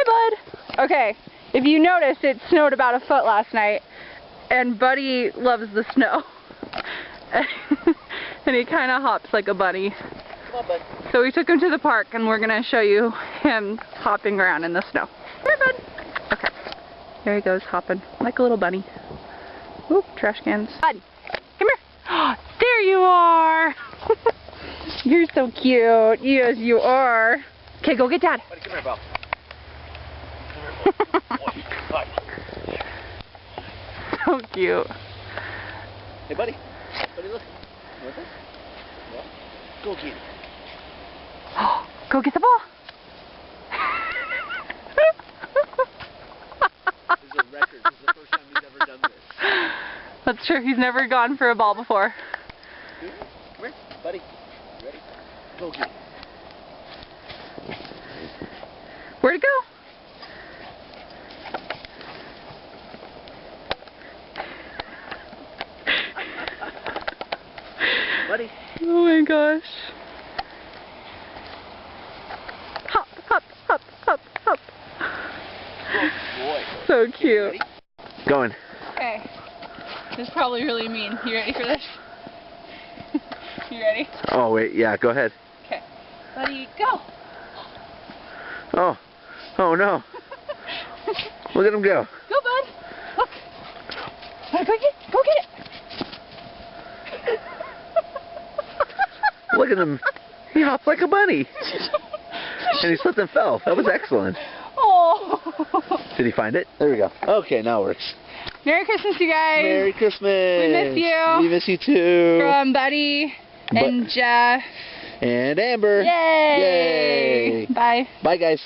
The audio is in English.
Hi, bud. Okay, if you noticed, it snowed about a foot last night, and Buddy loves the snow. And he kind of hops like a bunny. Come on, bud. So we took him to the park, and we're going to show you him hopping around in the snow. Here, bud. Okay. There he goes, hopping like a little bunny. Oop, trash cans. Bud, come here. Oh, there you are. You're so cute. Yes, you are. Okay, go get Dad. Buddy, come here, Belle. Come here, bud. So cute. Hey, buddy. Buddy, look. You want this? Yeah. Go get it. Go get the ball. This is a record. This is the first time he's ever done this. That's true. He's never gone for a ball before. Come here, buddy. You ready? Go get it. Where'd it go? Buddy. Oh my gosh. Hop, hop, hop, hop, hop. Good boy. So cute. Going. Okay. This is probably really mean. You ready for this? You ready? Oh, wait. Yeah, go ahead. Okay. Buddy, go. Oh. Oh, no. Look at him go. Go, bud. Look. Go get it. Go get it. Look at him. He hopped like a bunny. And he slipped and fell. That was excellent. Oh. Did he find it? There we go. Okay, now it works. Merry Christmas, you guys. Merry Christmas. We miss you. We miss you too. From Buddy and Jeff. And Amber. Yay. Yay. Bye. Bye, guys.